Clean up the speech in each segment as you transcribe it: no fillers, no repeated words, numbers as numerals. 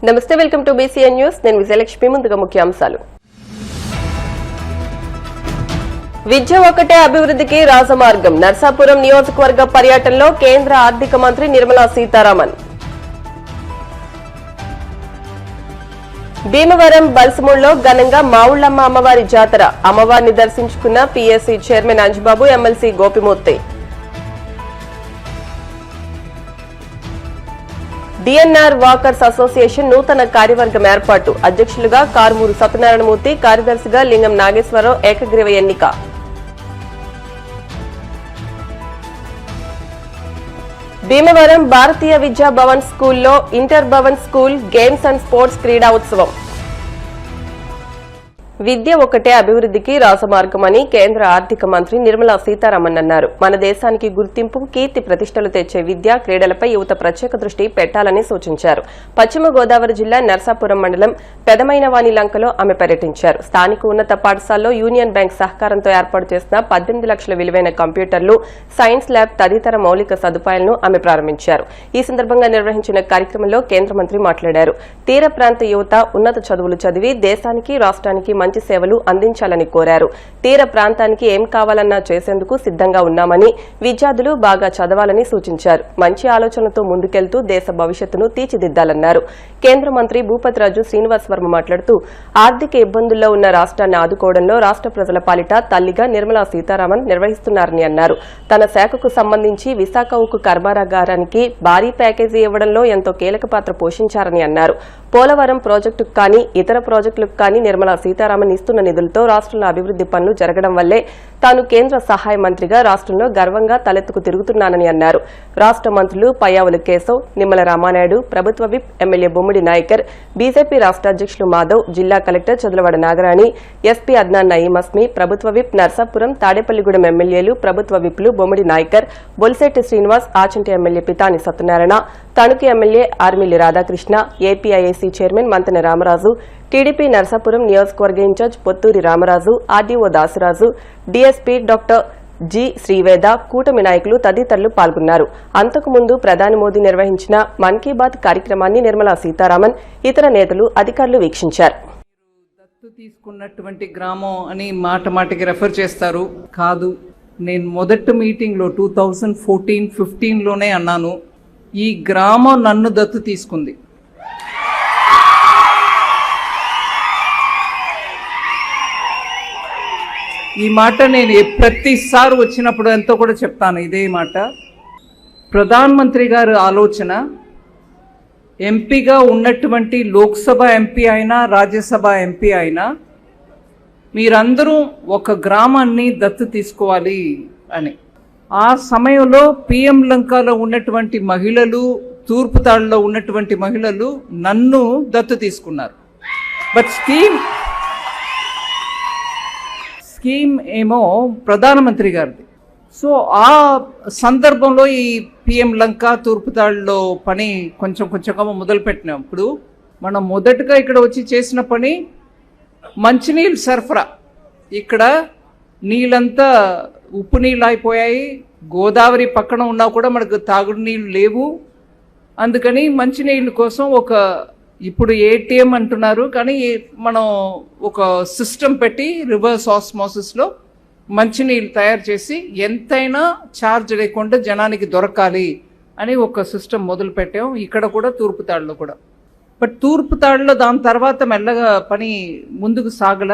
నమస్తే, welcome to BCN news. నేను విజయలక్ష్మి. ముందుగా ముఖ్యాంశాలు. విద్య ఒకటే అభివృద్ధికి రాజమార్గం. నర్సాపురం నియోజకవర్గ పర్యటనలో కేంద్ర ఆర్థిక మంత్రి నిర్మలా సీతారామన్. భీమవరం బల్సమూడులో ఘనంగా మావుళ్లమ్మ అమ్మవారి జాతర. అమ్మవారిని దర్శించుకున్న PSC chairman Anjababu, MLC Gopi Murthy. DNR walkers association నూతన కార్యవర్గం ఏర్పాటు. అధ్యక్షులుగా కారుమూరు సత్యనారాయణమూర్తి, కార్యదర్శిగా లింగం నాగేశ్వరరావు ఏకగ్రీవ ఎన్నిక. భీమవరం భారతీయ విద్యా భవన్ స్కూల్లో inter Bhavan school games and sports క్రీడా ఉత్సవం. విద్య ఒకటే అభివృద్ధికి రాజమార్గమని కేంద్ర ఆర్థిక మంత్రి నిర్మలా సీతారామన్ అన్నారు. మన దేశానికి గుర్తింపు, కీర్తి ప్రతిష్టలు తెచ్చే విద్య, క్రీడలపై యువత ప్రత్యేక దృష్టి పెట్టాలని సూచించారు. పశ్చిమ గోదావరి జిల్లా నర్సాపురం మండలం పెదమైనవాని లంకలో ఆమె పర్యటించారు. స్థానిక ఉన్నత పాఠశాలలో యూనియన్ బ్యాంక్ సహకారంతో ఏర్పాటు చేసిన 18 లక్షల విలువైన కంప్యూటర్లు, సైన్స్ ల్యాబ్ తదితర మౌలిక సదుపాయాలను ఆమె ప్రారంభించారు. ఈ సందర్భంగా నిర్వహించిన కార్యక్రమంలో కేంద్ర మంత్రి మాట్లాడారు. తీర ప్రాంత యువత ఉన్నత చదువులు చదివి దేశానికి, రాష్ట్రానికి మంచి సేవలు అందించాలని కోరారు. తీర ప్రాంతానికి ఏం కావాలన్నా చేసేందుకు సిద్దంగా ఉన్నామని, విద్యార్థులు బాగా చదవాలని సూచించారు. మంచి ఆలోచనలతో ముందుకెళ్తూ దేశ భవిష్యత్తును తీర్చిదిద్దాలన్నారు. కేంద్ర మంత్రి భూపతిరాజు శ్రీనివాస్ వర్మ మాట్లాడుతూ ఆర్థిక ఇబ్బందుల్లో ఉన్న రాష్ట్రాన్ని ఆదుకోవడంలో రాష్ట్ర ప్రజల పాలిట తల్లిగా నిర్మలా సీతారామన్ నిర్వహిస్తున్నారని అన్నారు. తన శాఖకు సంబంధించి విశాఖ ఉక్కు కర్మాగారానికి భారీ ప్యాకేజీ ఇవ్వడంలో ఎంతో కీలక పాత్ర పోషించారని అన్నారు. పోలవరం ప్రాజెక్టుకు కానీ ఇతర ప్రాజెక్టులకు కానీ నిర్మలా సీతారామన్ ఇస్తున్న నిధులతో రాష్ట్రంలో అభివృద్ది పనులు జరగడం వల్లే తాను కేంద్ర సహాయ మంత్రిగా రాష్ట్రంలో గర్వంగా తలెత్తుకు తిరుగుతున్నానని అన్నారు. రాష్ట్ర మంత్రులు పయ్యావులు కేశవ్, నిమ్మల రామానాయుడు, ప్రభుత్వ whip MLA Bommidi Nayakar, BJP రాష్ట్ర అధ్యక్షులు మాధవ్, జిల్లా కలెక్టర్ చదలవాడ నాగరాణి, ఎస్పీ అద్నాన్ నయీం అస్మి, ప్రభుత్వ విప్ నర్సాపురం, తాడేపల్లిగూడెం ఎమ్మెల్యేలు, ప్రభుత్వ విప్లు Bommidi Nayakar, Bolisetti Srinivas, Achanta MLA Pithani Satyanarayana, Tanuku MLA Arimilli Radhakrishna, APIAC chairman Mantena Ramaraju, TDP Narsapuram నియోజకవర్గ incharge Potturi Ramaraju, RDO Dasaraju, DSP doctor G Sriveda, కూటమి నాయకులు తదితరులు పాల్గొన్నారు. అంతకుముందు ప్రధాని మోదీ నిర్వహించిన మన్ కీ బాత్ కార్యక్రమాన్ని నిర్మలా సీతారామన్, ఇతర నేతలు, అధికారులు వీక్షించారు. దత్తు తీసుకున్నటువంటి గ్రామం అని మాటికి రెఫర్ చేస్తారు. కాదు, నేను మొదటి మీటింగ్లో 2014-15లోనే అన్నాను, ఈ గ్రామం నన్ను దత్తు తీసుకుంది. ఈ మాట నేను ప్రతిసారి వచ్చినప్పుడు ఎంతో కూడా చెప్తాను ఇదే మాట. ప్రధాన మంత్రి గారి ఆలోచన, ఎంపీగా ఉన్నటువంటి లోక్సభ ఎంపీ అయినా రాజ్యసభ ఎంపీ అయినా మీరందరూ ఒక గ్రామాన్ని దత్తు తీసుకోవాలి అని. ఆ సమయంలో పిఎం లంకలో ఉన్నటువంటి మహిళలు, తూర్పుతాడులో ఉన్నటువంటి మహిళలు నన్ను దత్తు తీసుకున్నారు. బట్ స్కీమ్ ఏమో ప్రధానమంత్రి గారిది. సో ఆ సందర్భంలో ఈ పిఎం లంక తూర్పుతాడులో పని కొంచెంగా మొదలుపెట్టినప్పుడు మనం మొదటగా ఇక్కడ వచ్చి చేసిన పని మంచినీళ్ళు సరఫరా. ఇక్కడ నీళ్ళంతా ఉప్పు నీళ్ళు అయిపోయాయి. గోదావరి పక్కన ఉన్నా కూడా మనకు తాగుడు నీళ్ళు లేవు. అందుకని మంచినీళ్ళ కోసం ఇప్పుడు ఏటీఎం అంటున్నారు, కానీ మనం ఒక సిస్టమ్ పెట్టి రివర్స్ ఆస్మోసిస్లో మంచినీళ్ళు తయారు చేసి ఎంతైనా ఛార్జ్ లేకుండా జనానికి దొరకాలి అని ఒక సిస్టమ్ మొదలు పెట్టాం. ఇక్కడ కూడా తూర్పుతాడులో కూడా. బట్ తూర్పుతాడులో దాని తర్వాత మెల్లగా పని ముందుకు సాగల.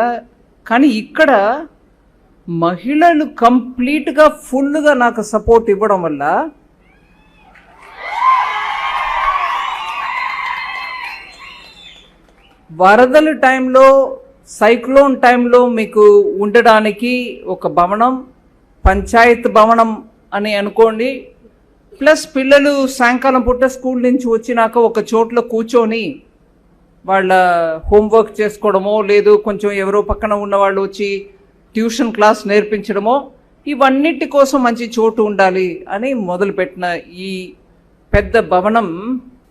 కానీ ఇక్కడ మహిళలు కంప్లీట్గా ఫుల్గా నాకు సపోర్ట్ ఇవ్వడం వల్ల వరదల టైంలో, సైక్లోన్ టైంలో మీకు ఉండడానికి ఒక భవనం, పంచాయత్ భవనం అని అనుకోండి, ప్లస్ పిల్లలు సాయంకాలం పూట స్కూల్ నుంచి వచ్చినాక ఒక చోట్ల కూర్చొని వాళ్ళ హోంవర్క్ చేసుకోవడమో, లేదు కొంచెం ఎవరో పక్కన ఉన్న వాళ్ళు వచ్చి ట్యూషన్ క్లాస్ నేర్పించడమో, ఇవన్నిటి కోసం మంచి చోటు ఉండాలి అని మొదలుపెట్టిన ఈ పెద్ద భవనం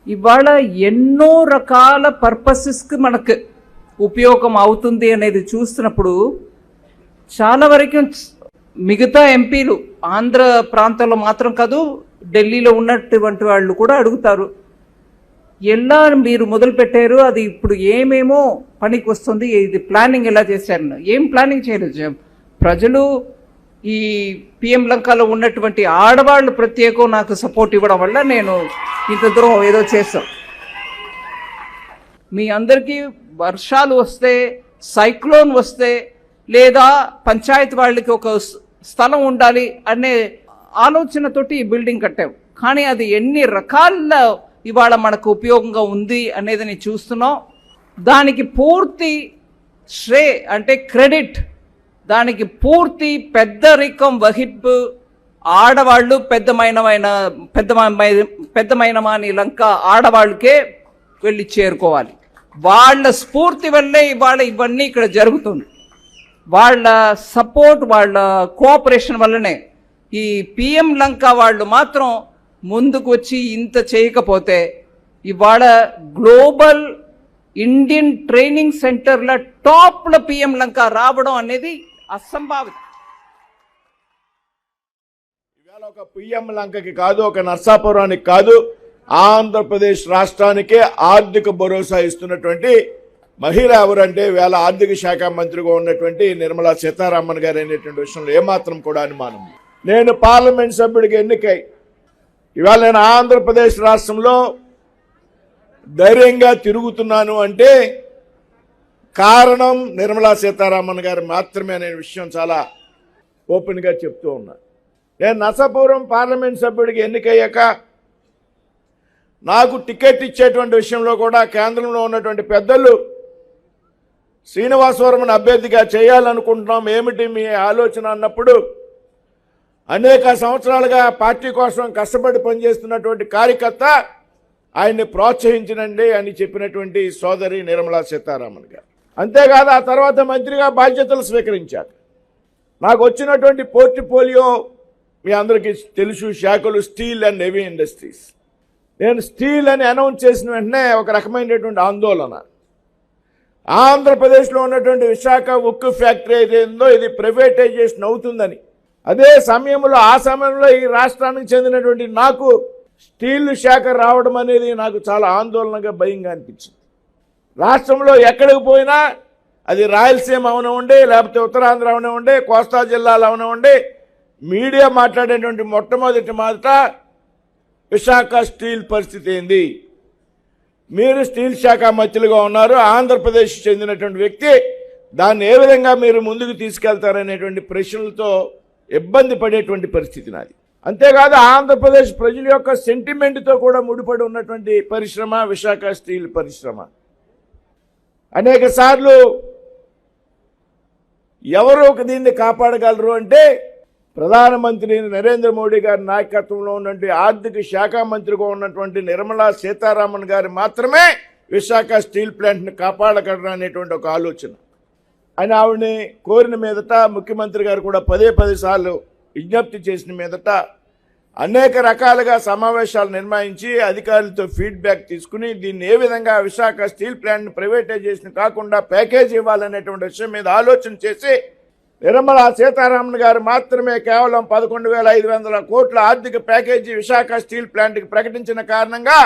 ఇవాళ ఎన్నో రకాల పర్పసెస్కి మనకు ఉపయోగం అవుతుంది అనేది చూస్తున్నప్పుడు చాలా వరకు మిగతా ఎంపీలు ఆంధ్ర ప్రాంతంలో మాత్రం కాదు, ఢిల్లీలో ఉన్నటువంటి వాళ్ళు కూడా అడుగుతారు, ఎలా మీరు మొదలు పెట్టారు, అది ఇప్పుడు ఏమేమో పనికి వస్తుంది, ఇది ప్లానింగ్ ఎలా చేశారు? ఏం ప్లానింగ్ చేయలేదు. ప్రజలు ఈ పిఎం లంకలో ఉన్నటువంటి ఆడవాళ్ళు ప్రత్యేకం నాకు సపోర్ట్ ఇవ్వడం వల్ల నేను ఇంత దూరం ఏదో చేస్తాం. మీ అందరికీ వర్షాలు వస్తే, సైక్లోన్ వస్తే, లేదా పంచాయతీ వాళ్ళకి ఒక స్థలం ఉండాలి అనే ఆలోచనతోటి ఈ బిల్డింగ్ కట్టాం. కానీ అది ఎన్ని రకాల ఇవాళ మనకు ఉపయోగంగా ఉంది అనేది నేను చూస్తున్నాం. దానికి పూర్తి అంటే క్రెడిట్, దానికి పూర్తి పెద్దరికం వహింపు ఆడవాళ్ళు పెద్దమైనమాని లంక ఆడవాళ్ళకే వెళ్ళి చేరుకోవాలి. వాళ్ళ స్ఫూర్తి వల్లే ఇవాళ ఇవన్నీ ఇక్కడ జరుగుతుంది. వాళ్ళ సపోర్ట్, వాళ్ళ కోఆపరేషన్ వల్లనే. ఈ పిఎం లంక వాళ్ళు మాత్రం ముందుకు వచ్చి ఇంత చేయకపోతే ఇవాళ గ్లోబల్ ఇండియన్ ట్రైనింగ్ సెంటర్ల టాప్ల పిఎం లంక రావడం అనేది అసంభావితం. ఇవాళ ఒక పిఎం లంకకి కాదు, ఒక నర్సాపురానికి కాదు, ఆంధ్రప్రదేశ్ రాష్ట్రానికే ఆర్థిక భరోసా ఇస్తున్నటువంటి మహిళ ఎవరంటే వేళ ఆర్థిక శాఖ మంత్రిగా ఉన్నటువంటి నిర్మలా సీతారామన్ గారు అనేటువంటి విషయంలో ఏమాత్రం కూడా అనుమానం. నేను పార్లమెంట్ సభ్యుడికి ఎన్నికై ఇవాళ నేను ఆంధ్రప్రదేశ్ రాష్ట్రంలో ధైర్యంగా తిరుగుతున్నాను అంటే కారణం నిర్మలా సీతారామన్ గారు మాత్రమే అనే విషయం చాలా ఓపెన్గా చెప్తూ ఉన్నా. నేను నర్సాపురం పార్లమెంట్ సభ్యుడికి ఎన్నికయ్యాక నాకు టికెట్ ఇచ్చేటువంటి విషయంలో కూడా కేంద్రంలో ఉన్నటువంటి పెద్దలు శ్రీనివాసవరంను అభ్యర్థిగా చేయాలనుకుంటున్నాం, ఏమిటి మీ ఆలోచన అన్నప్పుడు అనేక సంవత్సరాలుగా పార్టీ కోసం కష్టపడి పనిచేస్తున్నటువంటి కార్యకర్త ఆయన్ని ప్రోత్సహించనండి అని చెప్పినటువంటి సోదరి నిర్మలా సీతారామన్ గారు. అంతేకాదు ఆ తర్వాత మంత్రిగా బాధ్యతలు స్వీకరించాక నాకు వచ్చినటువంటి పోర్ట్ఫోలియో మీ అందరికీ తెలుసు, శాఖలు స్టీల్ అండ్ హెవీ ఇండస్ట్రీస్. నేను స్టీల్ అని అనౌన్స్ చేసిన వెంటనే ఒక రకమైనటువంటి ఆందోళన. ఆంధ్రప్రదేశ్లో ఉన్నటువంటి విశాఖ ఉక్కు ఫ్యాక్టరీ ఏదైందో ఇది ప్రైవేటైజేషన్ అవుతుందని, అదే సమయంలో ఆ సమయంలో ఈ రాష్ట్రానికి చెందినటువంటి నాకు స్టీల్ శాఖ రావడం అనేది నాకు చాలా ఆందోళనగా భయంగా అనిపించింది. రాష్ట్రంలో ఎక్కడికి పోయినా అది రాయలసీమ అవనివ్వండి, లేకపోతే ఉత్తరాంధ్ర అవనివ్వండి, కోస్తా జిల్లాలు అవనివ్వండి, మీడియా మాట్లాడేటువంటి మొట్టమొదటి మాట విశాఖ స్టీల్ పరిస్థితి ఏంది, మీరు స్టీల్ శాఖ మంత్రులుగా ఉన్నారు, ఆంధ్రప్రదేశ్ చెందినటువంటి వ్యక్తి, దాన్ని ఏ విధంగా మీరు ముందుకు తీసుకెళ్తారనేటువంటి ప్రశ్నలతో ఇబ్బంది పడేటువంటి పరిస్థితి నాది. అంతేకాదు ఆంధ్రప్రదేశ్ ప్రజల యొక్క సెంటిమెంట్తో కూడా ముడిపడి ఉన్నటువంటి పరిశ్రమ విశాఖ స్టీల్ పరిశ్రమ. అనేక సార్లు ఎవరు దీన్ని కాపాడగలరు అంటే ప్రధానమంత్రి నరేంద్ర మోడీ గారి నాయకత్వంలో ఉన్నటువంటి ఆర్థిక శాఖ మంత్రిగా ఉన్నటువంటి నిర్మలా సీతారామన్ గారు మాత్రమే విశాఖ స్టీల్ ప్లాంట్ని కాపాడగలరు అనేటువంటి ఒక ఆలోచన. ఆయన ఆవిడని కోరిన మీదట ముఖ్యమంత్రి గారు కూడా పదే సార్లు విజ్ఞప్తి చేసిన మీదట అనేక రకాలుగా సమావేశాలు నిర్వహించి అధికారులతో ఫీడ్బ్యాక్ తీసుకుని దీన్ని ఏ విధంగా విశాఖ స్టీల్ ప్లాంట్ని ప్రైవేటైజేషన్ కాకుండా ప్యాకేజ్ ఇవ్వాలనేటువంటి విషయం మీద ఆలోచన చేసి నిర్మలా సీతారామన్ గారు మాత్రమే కేవలం 11,500 కోట్ల ఆర్థిక ప్యాకేజీ విశాఖ స్టీల్ ప్లాంట్కి ప్రకటించిన కారణంగా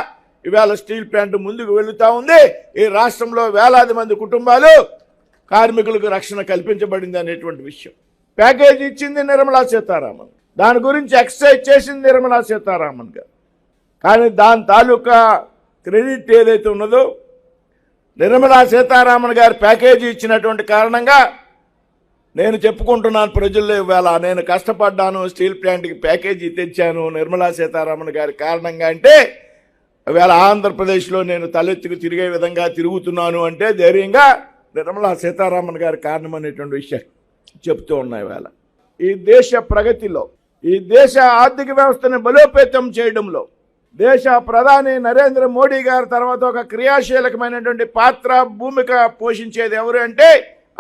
ఇవాళ స్టీల్ ప్లాంట్ ముందుకు వెళుతూ ఉంది. ఈ రాష్ట్రంలో వేలాది మంది కుటుంబాలు కార్మికులకు రక్షణ కల్పించబడింది అనేటువంటి విషయం. ప్యాకేజీ ఇచ్చింది నిర్మలా సీతారామన్, దాని గురించి ఎక్సర్సైజ్ చేసింది నిర్మలా సీతారామన్ గారు. కానీ దాని తాలూకా క్రెడిట్ ఏదైతే ఉన్నదో నిర్మలా సీతారామన్ గారు ప్యాకేజీ ఇచ్చినటువంటి కారణంగా నేను చెప్పుకుంటున్నాను ప్రజల్లో, ఇవాళ నేను కష్టపడ్డాను, స్టీల్ ప్లాంట్కి ప్యాకేజీ తెచ్చాను నిర్మలా సీతారామన్ గారి కారణంగా అంటే ఇవాళ ఆంధ్రప్రదేశ్లో నేను తలెత్తుకు తిరిగే విధంగా తిరుగుతున్నాను అంటే ధైర్యంగా నిర్మలా సీతారామన్ గారి కారణం అనేటువంటి విషయం చెప్తూ ఉన్నాయి. ఇవాళ ఈ దేశ ప్రగతిలో, ఈ దేశ ఆర్థిక వ్యవస్థను బలోపేతం చేయడంలో దేశ ప్రధాని నరేంద్ర మోడీ గారి తర్వాత ఒక క్రియాశీలకమైనటువంటి పాత్ర భూమిక పోషించేది ఎవరు అంటే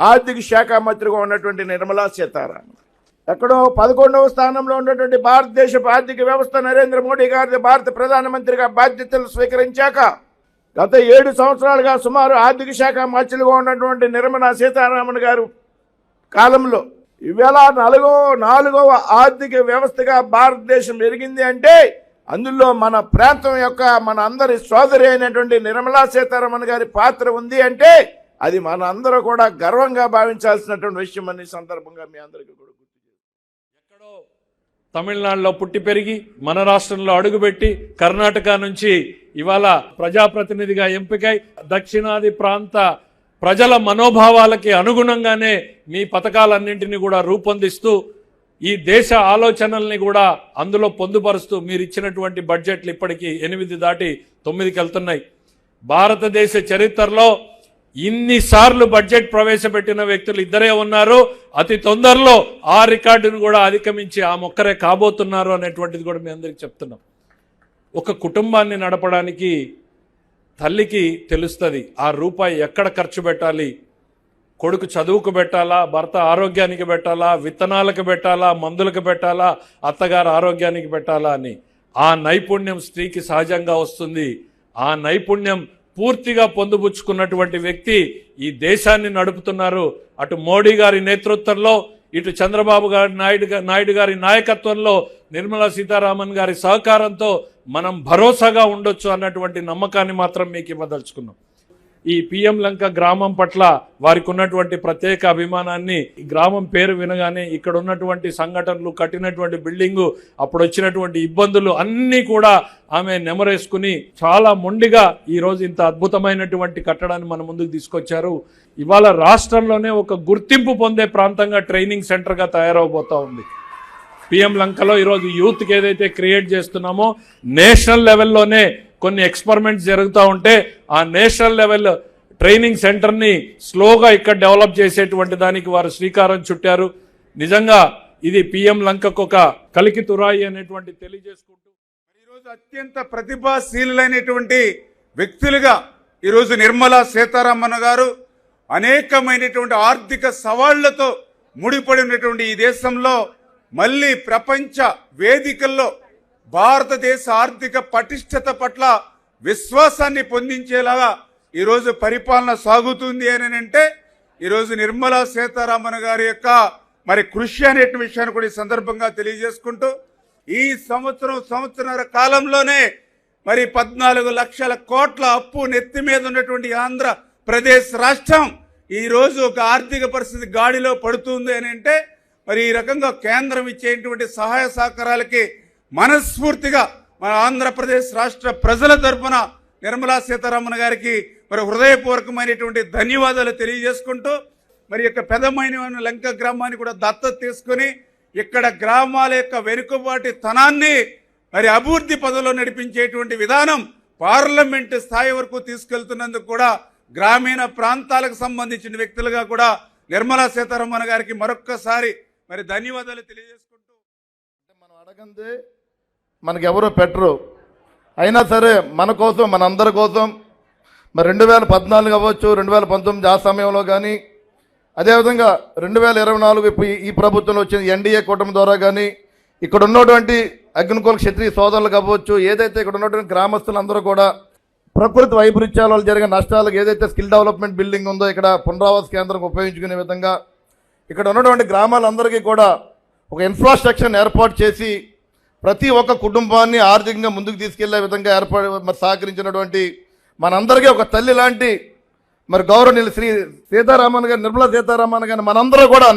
ఆర్థిక శాఖ మంత్రిగా ఉన్నటువంటి నిర్మలా సీతారామన్. ఎక్కడో 11వ స్థానంలో ఉన్నటువంటి భారతదేశపు ఆర్థిక వ్యవస్థ నరేంద్ర మోడీ గారి భారత ప్రధానమంత్రిగా బాధ్యతలు స్వీకరించాక గత 7 సంవత్సరాలుగా సుమారు ఆర్థిక శాఖ మంత్రిగా ఉన్నటువంటి నిర్మలా సీతారామన్ గారు కాలంలో ఇవాళ 4వ ఆర్థిక వ్యవస్థగా భారతదేశం ఎరిగింది అంటే అందులో మన ప్రాంతం యొక్క మన అందరి సోదరి అయినటువంటి నిర్మలా సీతారామన్ గారి పాత్ర ఉంది అంటే అది మన అందరూ కూడా గర్వంగా భావించాల్సినటువంటి విషయం అనే సందర్భంగా మీ అందరికీ కూడా గుర్తు చేస్తాను. ఎక్కడో తమిళనాడులో పుట్టి పెరిగి మన రాష్ట్రంలో అడుగుపెట్టి కర్ణాటక నుంచి ఇవాళ ప్రజాప్రతినిధిగా ఎంపికై దక్షిణాది ప్రాంత ప్రజల మనోభావాలకి అనుగుణంగానే మీ పథకాలన్నింటినీ కూడా రూపొందిస్తూ ఈ దేశ ఆలోచనల్ని కూడా అందులో పొందుపరుస్తూ మీరు ఇచ్చినటువంటి బడ్జెట్లు ఇప్పటికీ 8 దాటి 9కి వెళ్తున్నాయి. భారతదేశ చరిత్రలో ఇన్నిసార్లు బడ్జెట్ ప్రవేశపెట్టిన వ్యక్తులు ఇద్దరే ఉన్నారు. అతి తొందరలో ఆ రికార్డును కూడా అధిగమించి ఆ మొక్కరే కాబోతున్నారు అనేటువంటిది కూడా మీ అందరికీ చెప్తున్నాం. ఒక కుటుంబాన్ని నడపడానికి తల్లికి తెలుస్తుంది ఆ రూపాయి ఎక్కడ ఖర్చు పెట్టాలి. కొడుకు చదువుకు పెట్టాలా, భర్త ఆరోగ్యానికి పెట్టాలా, విత్తనాలకు పెట్టాలా, మందులకు పెట్టాలా, అత్తగారు ఆరోగ్యానికి పెట్టాలా అని. ఆ నైపుణ్యం స్త్రీకి సహజంగా వస్తుంది. ఆ నైపుణ్యం పూర్తిగా పొందుపుచ్చుకున్నటువంటి వ్యక్తి ఈ దేశాన్ని నడుపుతున్నారు. అటు మోడీ గారి నేతృత్వంలో, ఇటు చంద్రబాబు నాయుడు గారి నాయకత్వంలో, నిర్మలా సీతారామన్ గారి సహకారంతో మనం భరోసాగా ఉండొచ్చు అన్నటువంటి నమ్మకాన్ని మాత్రం మీకు ఇవ్వదలుచుకున్నాం. ఈ పిఎం లంక గ్రామం పట్ల వారికి ఉన్నటువంటి ప్రత్యేక అభిమానాన్ని, ఈ గ్రామం పేరు వినగానే ఇక్కడ ఉన్నటువంటి సంఘటనలు, కట్టినటువంటి బిల్డింగు, అప్పుడు వచ్చినటువంటి ఇబ్బందులు అన్నీ కూడా ఆమె నెమరేసుకుని చాలా మొండిగా ఈరోజు ఇంత అద్భుతమైనటువంటి కట్టడాన్ని మన ముందుకు తీసుకొచ్చారు. ఇవాళ రాష్ట్రంలోనే ఒక గుర్తింపు పొందే ప్రాంతంగా ట్రైనింగ్ సెంటర్గా తయారవబోతా ఉంది. పిఎం లంకలో ఈరోజు యూత్కి ఏదైతే క్రియేట్ చేస్తున్నామో నేషనల్ లెవెల్లోనే కొన్ని ఎక్స్పెరిమెంట్స్ జరుగుతూ ఉంటే ఆ నేషనల్ లెవెల్ ట్రైనింగ్ సెంటర్ని స్లోగా ఇక్కడ డెవలప్ చేసేటువంటి దానికి వారు శ్రీకారం చుట్టారు. నిజంగా ఇది పిఎం లంకకు ఒక కలికి తురాయి అనేటువంటి తెలియజేసుకుంటూ ఈరోజు అత్యంత ప్రతిభాశీలులైనటువంటి వ్యక్తులుగా ఈరోజు నిర్మలా సీతారామన్ గారు అనేకమైనటువంటి ఆర్థిక సవాళ్లతో ముడిపడి ఉన్నటువంటి ఈ దేశంలో మళ్ళీ ప్రపంచ వేదికల్లో భారతదేశ ఆర్థిక పటిష్టత పట్ల విశ్వాసాన్ని పొందించేలాగా ఈరోజు పరిపాలన సాగుతుంది అని అంటే ఈరోజు నిర్మలా సీతారామన్ గారి యొక్క మరి కృషి అనే విషయాన్ని కూడా ఈ సందర్భంగా తెలియజేసుకుంటూ ఈ సంవత్సరన్నర కాలంలోనే మరి 14 లక్షల కోట్ల అప్పు నెత్తి మీద ఉన్నటువంటి ఆంధ్రప్రదేశ్ రాష్ట్రం ఈరోజు ఒక ఆర్థిక పరిస్థితి గాడిలో పడుతుంది అని అంటే మరి ఈ రకంగా కేంద్రం ఇచ్చేటువంటి సహాయ సహకారాలకి మనస్ఫూర్తిగా మన ఆంధ్రప్రదేశ్ రాష్ట్ర ప్రజల తరఫున నిర్మలా సీతారామన్ గారికి మరి హృదయపూర్వకమైనటువంటి ధన్యవాదాలు తెలియజేసుకుంటూ మరి యొక్క పెదమైన లంక గ్రామాన్ని కూడా దత్తత తీసుకుని ఇక్కడ గ్రామాల యొక్క వెనుకబాటి తనాన్ని మరి అభివృద్ధి పదంలో నడిపించేటువంటి విధానం పార్లమెంటు స్థాయి వరకు తీసుకెళ్తున్నందుకు కూడా గ్రామీణ ప్రాంతాలకు సంబంధించిన వ్యక్తులుగా కూడా నిర్మలా సీతారామన్ గారికి మరొక్కసారి మరి ధన్యవాదాలు తెలియజేసుకుంటూ మనం అడగందే మనకెవరో పెట్టరు. అయినా సరే మన కోసం, మన అందరి కోసం మరి 2014 అవ్వచ్చు, 2019 ఆ సమయంలో కానీ, అదేవిధంగా 2024 ఈ ప్రభుత్వంలో వచ్చిన ఎన్డీఏ కూటమి ద్వారా కానీ ఇక్కడ ఉన్నటువంటి అగ్నికుల క్షత్రియ సోదరులకు అవ్వచ్చు, ఏదైతే ఇక్కడ ఉన్నటువంటి గ్రామస్తులందరూ కూడా ప్రకృతి వైపరీత్యాల వల్ల జరిగిన నష్టాలకు ఏదైతే స్కిల్ డెవలప్మెంట్ బిల్డింగ్ ఉందో ఇక్కడ పునరావాస కేంద్రం ఉపయోగించుకునే విధంగా ఇక్కడ ఉన్నటువంటి గ్రామాలందరికీ కూడా ఒక ఇన్ఫ్రాస్ట్రక్చర్ని ఏర్పాటు చేసి ప్రతి ఒక్క కుటుంబాన్ని ఆర్థికంగా ముందుకు తీసుకెళ్లే విధంగా మరి సహకరించినటువంటి మనందరికీ ఒక తల్లి లాంటి మరి గౌరవనీయులు శ్రీ సీతారామన్ గారు, నిర్మలా సీతారామన్ గారిని మనందరూ కూడా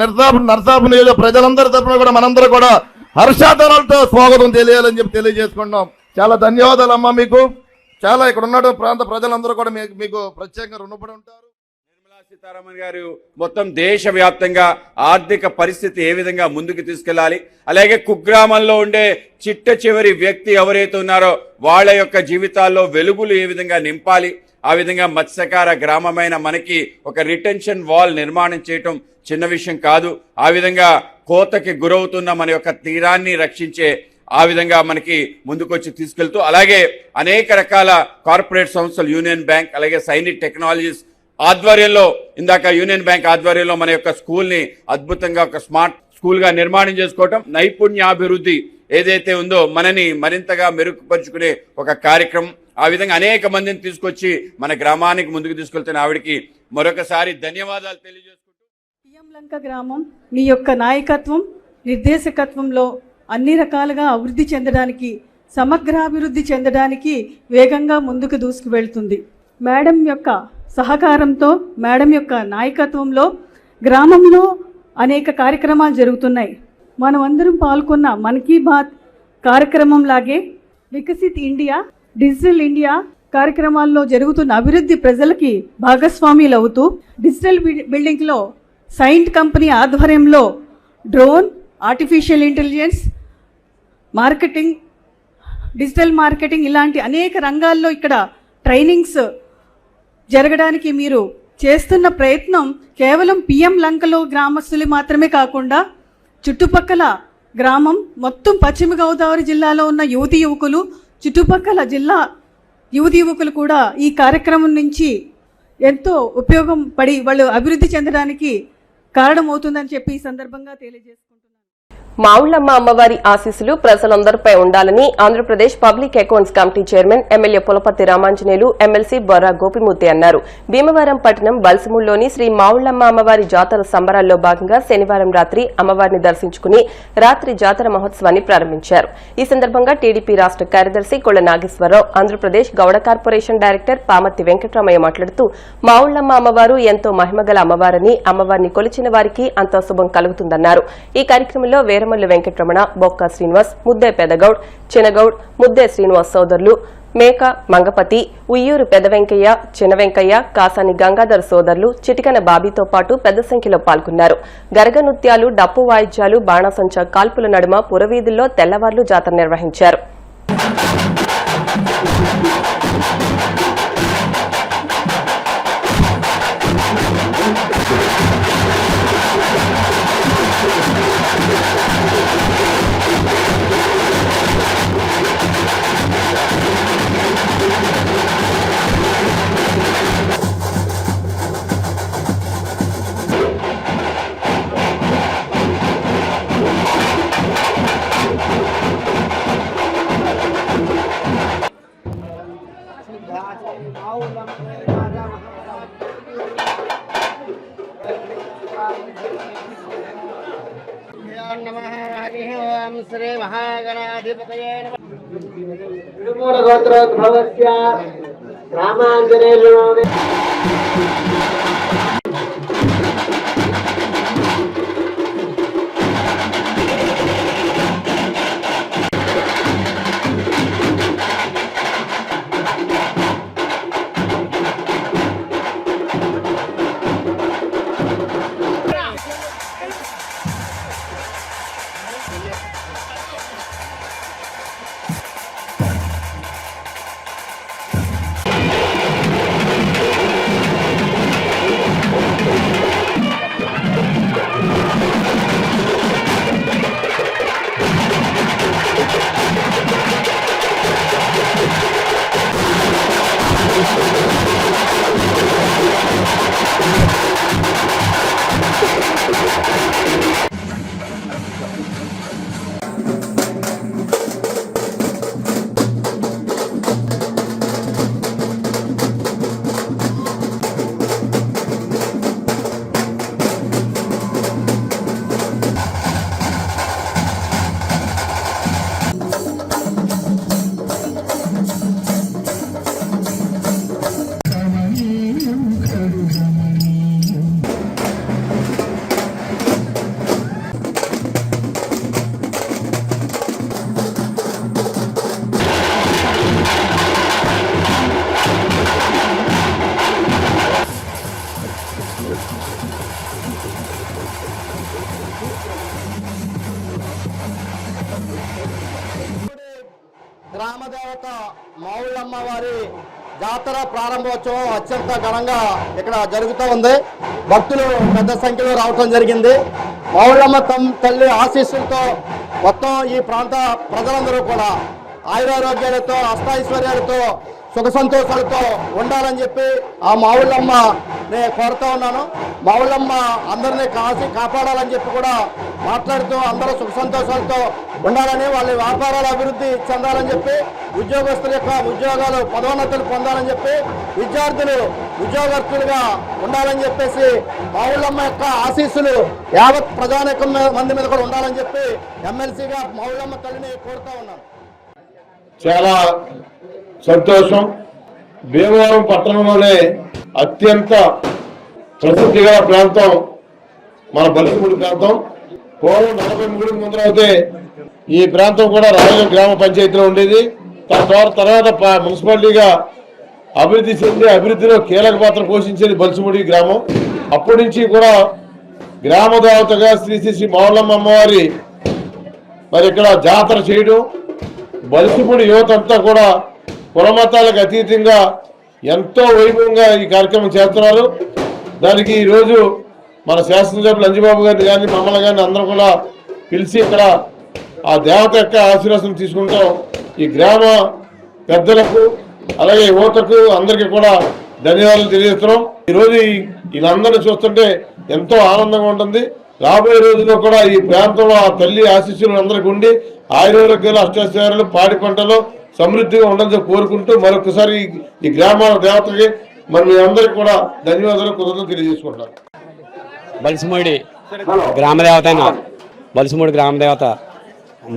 నరసాపు నియోజక ప్రజలందరి తరఫున కూడా మనందరూ కూడా హర్షాధనాలతో స్వాగతం తెలియాలని చెప్పి తెలియజేసుకుంటున్నాం. చాలా ధన్యవాదాలు అమ్మా మీకు. చాలా ఇక్కడ ఉన్నటువంటి ప్రాంత ప్రజలందరూ కూడా మీకు ప్రత్యేకంగా రుణపడి ఉంటారు. సీతారామన్ గారు మొత్తం దేశవ్యాప్తంగా ఆర్థిక పరిస్థితి ఏ విధంగా ముందుకు తీసుకెళ్లాలి, అలాగే కుగ్రామంలో ఉండే చిట్ట చివరి వ్యక్తి ఎవరైతే ఉన్నారో వాళ్ళ యొక్క జీవితాల్లో వెలుగులు ఏ విధంగా నింపాలి, ఆ విధంగా మత్స్యకార గ్రామమైన మనకి ఒక రిటెన్షన్ వాల్ నిర్మాణం చేయటం చిన్న విషయం కాదు. ఆ విధంగా కోతకి గురవుతున్న మన యొక్క తీరాన్ని రక్షించే ఆ విధంగా మనకి ముందుకొచ్చి తీసుకెళ్తూ, అలాగే అనేక రకాల కార్పొరేట్ సంస్థలు, యూనియన్ బ్యాంక్, అలాగే సైనిక్ టెక్నాలజీస్ ఆధ్వర్యంలో, ఇందాక యూనియన్ బ్యాంక్ ఆధ్వర్యంలో మన యొక్క స్కూల్ని అద్భుతంగా ఒక స్మార్ట్ స్కూల్గా నిర్మాణం చేసుకోవటం, నైపుణ్యాభివృద్ధి ఏదైతే ఉందో మనని మరింతగా మెరుగుపరుచుకునే ఒక కార్యక్రమం. ఆ విధంగా అనేక మందిని తీసుకొచ్చి మన గ్రామానికి ముందుకు తీసుకెళ్తున్న ఆవిడకి మరొకసారి ధన్యవాదాలు తెలియజేసుకుంటూ, పిఎం లంక గ్రామం మీ యొక్క నాయకత్వం, నిర్దేశకత్వంలో అన్ని రకాలుగా అభివృద్ధి చెందడానికి సమగ్రాభివృద్ధి చెందడానికి వేగంగా ముందుకు దూసుకువెళ్తుంది. మేడం యొక్క సహకారంతో, మేడం యొక్క నాయకత్వంలో గ్రామంలో అనేక కార్యక్రమాలు జరుగుతున్నాయి. మనం అందరం పాల్గొన్న మన్ కీ బాత్ కార్యక్రమం లాగే వికసిత్ ఇండియా, డిజిటల్ ఇండియా కార్యక్రమాల్లో జరుగుతున్న అభివృద్ధి ప్రజలకి భాగస్వామ్యులు అవుతూ డిజిటల్ బిల్డింగ్లో సైంట్ కంపెనీ ఆధ్వర్యంలో drone, artificial intelligence, marketing, digital marketing ఇలాంటి అనేక రంగాల్లో ఇక్కడ ట్రైనింగ్స్ జరగడానికి మీరు చేస్తున్న ప్రయత్నం కేవలం పిఎం లంకలో గ్రామస్తులు మాత్రమే కాకుండా చుట్టుపక్కల గ్రామం మొత్తం పశ్చిమ గోదావరి జిల్లాలో ఉన్న యువతీ యువకులు, చుట్టుపక్కల జిల్లా యువతీ యువకులు కూడా ఈ కార్యక్రమం నుంచి ఎంతో ఉపయోగం పడి వాళ్ళు అభివృద్ధి చెందడానికి కారణమవుతుందని చెప్పి ఈ సందర్భంగా తెలియజేసుకుంటున్నాను. మావుళ్లమ్మ అమ్మవారి ఆశీస్సులు ప్రజలందరిపై ఉండాలని Andhra Pradesh public accounts committee chairman MLA Pulaparthi Ramanjaneyulu, MLC Borra Gopi Murthy అన్నారు. భీమవరం పట్టణం బల్సిమూల్లోని శ్రీ మావుళ్లమ్మ అమ్మవారి జాతర సంబరాల్లో భాగంగా శనివారం రాత్రి అమ్మవారిని దర్శించుకుని రాత్రి జాతర మహోత్సవాన్ని ప్రారంభించారు. ఈ సందర్భంగా టీడీపీ రాష్ట కార్యదర్శి కొళ్ల నాగేశ్వరరావు, ఆంధ్రప్రదేశ్ గౌడ కార్పొరేషన్ డైరెక్టర్ పామర్తి వెంకటరామయ్య మాట్లాడుతూ మావుళ్లమ్మ అమ్మవారు ఎంతో మహిమగల అమ్మవారని, అమ్మవారిని కొలిచిన వారికి అంతా శుభం కలుగుతుందన్నారు. ఈ కార్యక్రమంలో వేరమల్లి వెంకటరమణ, బొక్క శ్రీనివాస్, ముద్దే పెదగౌడ్, చినగౌడ్, ముద్దే శ్రీనివాస్ సోదరులు, మేక మంగపతి, ఉయ్యూరు పెద్ద వెంకయ్య, చిన్న వెంకయ్య, కాసాని గంగాధర్ సోదరులు, చిటికన బాబీతో పాటు పెద్ద సంఖ్యలో పాల్గొన్నారు. గరగ నృత్యాలు, డప్పు వాయిద్యాలు, బాణాసంచా కాల్పుల నడుమ పురవీధుల్లో తెల్లవార్లు జాతర నిర్వహించారు. శ్రీ మహాగణాధిపతయే నమః. గోత్రోద్భవస్య రామాంజనేయులు గ్రామదేవత మావుళ్ళమ్మ వారి జాతర ప్రారంభోత్సవం అత్యంత ఘనంగా ఇక్కడ జరుగుతూ ఉంది. భక్తులు పెద్ద సంఖ్యలో రావటం జరిగింది. మావుళ్ళమ్మ తల్లి ఆశీస్సులతో మొత్తం ఈ ప్రాంత ప్రజలందరూ కూడా ఆయురారోగ్యాలతో, అష్టాైశ్వర్యాలతో, సుఖ సంతోషాలతో ఉండాలని చెప్పి ఆ మావుళ్ళమ్మ నేను కోరుతూ ఉన్నాను. మావుళ్ళమ్మ అందరినీ కాపాడాలని చెప్పి కూడా మాట్లాడుతూ అందరూ సుఖ సంతోషాలతో ఉండాలని, వాళ్ళ వ్యాపారాల అభివృద్ధి చెందాలని చెప్పి, ఉద్యోగస్తుల యొక్క ఉద్యోగాలు పదోన్నతులు పొందాలని చెప్పి, విద్యార్థులు ఉద్యోగస్తులుగా ఉండాలని చెప్పేసి మావుళ్ళమ్మ యొక్క ఆశీస్సులు యావత్ ప్రజానీకం మంది మీద కూడా ఉండాలని చెప్పి ఎమ్మెల్సీగా మావుళ్ళమ్మ తల్లిని కోరుతూ ఉన్నాను. చాలా సంతోషం. భీమవరం పట్టణంలోనే అత్యంత ప్రసిద్ధి గల ప్రాంతం మన బలిసిముడి ప్రాంతం. పూర్వం 43 ముందర అయితే ఈ ప్రాంతం కూడా రాయల గ్రామ పంచాయతీలో ఉండేది. తర్వాత మున్సిపాలిటీగా అభివృద్ధి చెంది అభివృద్ధిలో కీలక పాత్ర పోషించేది బలిసిముడి గ్రామం. అప్పటి నుంచి కూడా గ్రామ దేవతగా శ్రీ శ్రీ శ్రీ మావుళ్ళమ్మ అమ్మవారి మరి ఇక్కడ జాతర చేయడం, బలిసిముడి యువత అంతా కూడా కులమతాలకు అతీతంగా ఎంతో వైభవంగా ఈ కార్యక్రమం చేస్తున్నారు. దానికి ఈరోజు మన శాసనసభ్యులు అంజిబాబు గారిని కానీ మమ్మల్ని కానీ అందరం కూడా పిలిచి ఇక్కడ ఆ దేవత యొక్క ఆశీర్వాదం తీసుకుంటాం. ఈ గ్రామ పెద్దలకు అలాగే యువతకు అందరికీ కూడా ధన్యవాదాలు తెలియజేస్తున్నాం. ఈరోజు వీళ్ళందరినీ చూస్తుంటే ఎంతో ఆనందంగా ఉంటుంది. రాబోయే రోజుల్లో కూడా ఈ ప్రాంతంలో ఆ తల్లి ఆశీస్సులు అందరికీ ఉండి ఆయుర్వేదాలు అష్టాచారాలు పాడి పంటలు సమృద్ధిగా ఉండాలని కోరుకుంటూ మరొకసారి ఈ గ్రామ దేవతకి మరి మీ అందరికీ కూడా ధన్యవాదాలు కృతజ్ఞతలు తెలియజేసుకుంటాను. బలిసిముడి గ్రామదేవత అయిన బలిసిముడి గ్రామదేవత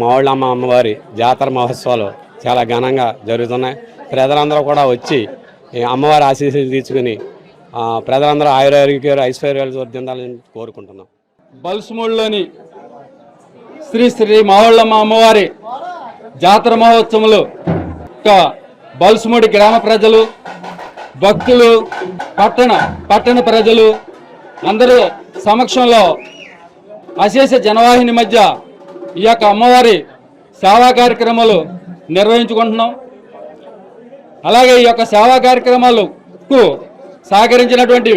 మావుళ్ళమ్మ అమ్మవారి జాతర మహోత్సవాలు చాలా ఘనంగా జరుగుతున్నాయి. ప్రజలందరూ కూడా వచ్చి అమ్మవారి ఆశీస్సులు తీసుకుని ప్రజలందరూ ఆయురారోగ్యాలు ఐశ్వర్యాలు వర్ధిల్లాలని కోరుకుంటున్నాం. బలిసిముడిలోని శ్రీ శ్రీ మావుళ్ళమ్మ అమ్మవారి జాతర మహోత్సవంలో బలిసిముడి గ్రామ ప్రజలు, భక్తులు, పట్టణ ప్రజలు అందరూ సమక్షంలో అశేష జనవాహిని మధ్య ఈ యొక్క అమ్మవారి సేవా కార్యక్రమాలు నిర్వహించుకుంటున్నాం. అలాగే ఈ యొక్క సేవా కార్యక్రమాలకు సహకరించినటువంటి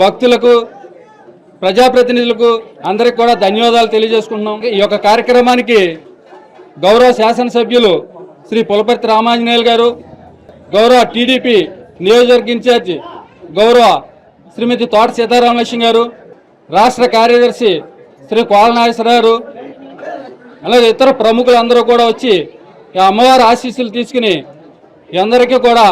భక్తులకు, ప్రజాప్రతినిధులకు అందరికి కూడా ధన్యవాదాలు తెలియజేసుకుంటున్నాం. ఈ యొక్క కార్యక్రమానికి గౌరవ శాసనసభ్యులు శ్రీ పులపర్తి రామాంజనేయులు గారు, గౌరవ టీడీపీ నియోజకవర్గ ఇన్ఛార్జి గౌరవ శ్రీమతి తోట సీతారామలక్ష్మి గారు, రాష్ట్ర కార్యదర్శి శ్రీ కోలనాగేశ్వరరావు గారు, అలాగే ఇతర ప్రముఖులందరూ కూడా వచ్చి ఈ అమ్మవారి ఆశీస్సులు తీసుకుని అందరికీ కూడా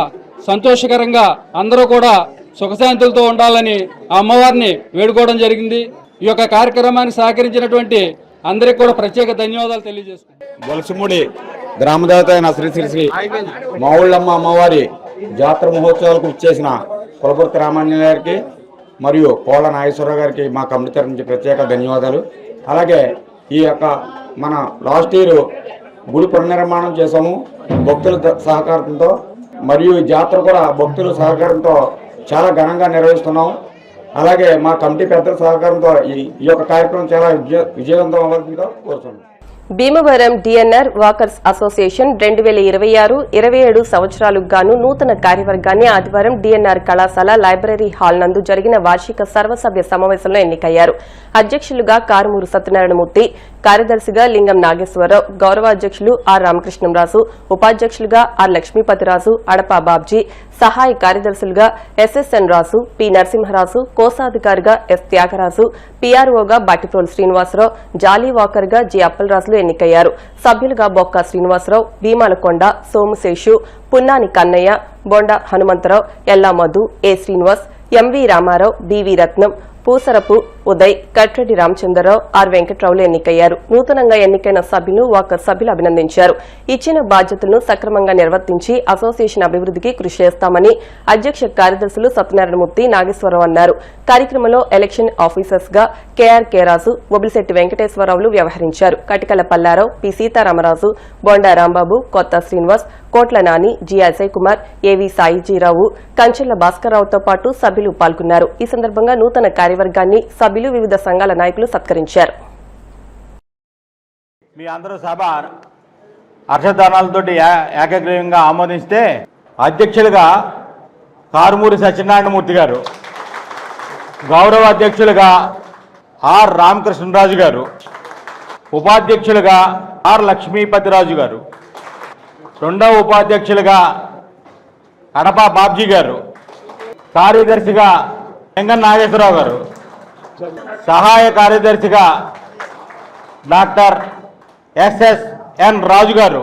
సంతోషకరంగా అందరూ కూడా సుఖశాంతులతో ఉండాలని ఆ అమ్మవారిని వేడుకోవడం జరిగింది. ఈ యొక్క కార్యక్రమానికి సహకరించినటువంటి అందరికీ కూడా ప్రత్యేక ధన్యవాదాలు తెలియజేసుకుంటాం. బలిసిముడి గ్రామదేవత అయిన శ్రీ శ్రీ శ్రీ మావుళ్ళమ్మ అమ్మవారి జాతర మహోత్సవాలకు ఇచ్చేసిన పులపర్తి రామాంజనేయ గారికి మరియు కోళ్ళ నాగేశ్వరరావు గారికి మా కమిటీ తరఫు నుంచి ప్రత్యేక ధన్యవాదాలు. అలాగే ఈ యొక్క మన లాస్ట్ ఇయర్ గుడి పునర్నిర్మాణం చేసాము భక్తుల సహకారంతో, మరియు ఈ జాతర కూడా భక్తుల సహకారంతో చాలా ఘనంగా నిర్వహిస్తున్నాం. అలాగే మా కమిటీ పెద్దల సహకారంతో ఈ యొక్క కార్యక్రమం చాలా విజయవంతం అవ్వాల్సిందిగా కోరుతున్నాం. భీమవరం డిఎన్ఆర్ వాకర్స్ అసోసియేషన్ 2026-27 సంవత్సరాలకు గాను నూతన కార్యవర్గాన్ని ఆదివారం డిఎన్ఆర్ కళాశాల లైబ్రరీ హాల్ నందు జరిగిన వార్షిక సర్వసభ్య సమావేశంలో ఎన్నికయ్యారు. అధ్యక్షులుగా కారుమూరు సత్యనారాయణమూర్తి, కార్యదర్శిగా లింగం నాగేశ్వరరావు, గౌరవ అధ్యక్షులు ఆర్ రామకృష్ణంరాజు, ఉపాధ్యక్షులుగా ఆర్ లక్ష్మీపతిరాజు, అడపా బాబ్జీ, సహాయ కార్యదర్శులుగా ఎస్ఎస్ఎన్ రాజు, పి నరసింహరాజు, కోశాధికారిగా ఎస్ త్యాగరాజు, పీఆర్ఓగా బట్టిప్రోలు శ్రీనివాసరావు, జాలీ వాకర్గా జి అప్పలరాజులు ఎన్నికయ్యారు. సభ్యులుగా బొక్క Srinivasarao, భీమాలకొండ, సోముశేషు, పున్నాని Kannayya, Bonda Hanumantharao, Ella Madhu, A Srinivas, MV Ramarao, BV Ratnam, Pusarapu Uday, Katreddy Ramachandrarao, R వెంకట్రావులు ఎన్నికయ్యారు. నూతనంగా ఎన్నికైన సభ్యులు వాకర్ సభ్యులు అభినందించారు. ఇచ్చిన బాధ్యతలను సక్రమంగా నిర్వర్తించి అసోసియేషన్ అభివృద్ధికి కృషి చేస్తామని అధ్యక్ష కార్యదర్శులు సత్యనారాయణమూర్తి, నాగేశ్వరరావు అన్నారు. కార్యక్రమంలో ఎలక్షన్ ఆఫీసర్స్ గా కేఆర్ రాజు, బొబిలిశెట్టి వెంకటేశ్వరరావులు వ్యవహరించారు. కటికల పల్లారావు, పి సీతారామరాజు, బొండా రాంబాబు, కొత్త శ్రీనివాస్, కోట్ల నాని, జి అజయ్ కుమార్, ఏవి సాయిజీరావు, కంచెల భాస్కర్రావుతో పాటు సభ్యులు పాల్గొన్నారు. ఈ సందర్భంగా నూతన కార్యవర్గాన్ని సభ్యులు, వివిధ సంఘాల నాయకులు సత్కరించారు. మీ అందరూ సభ హర్షధ్వానాలతో ఏకగ్రీవంగా ఆమోదిస్తే అధ్యక్షులుగా కారుమూరి సత్యనారాయణమూర్తి గారు, గౌరవ అధ్యక్షులుగా ఆర్ రామకృష్ణరాజు గారు, ఉపాధ్యక్షులుగా ఆర్ లక్ష్మీపతిరాజు గారు, రెండవ ఉపాధ్యక్షులుగా అడపా బాబ్జీ గారు, కార్యదర్శిగా లింగం నాగేశ్వరరావు గారు, సహాయ కార్యదర్శిగా డాక్టర్ ఎస్ఎస్ఎన్ రాజు గారు,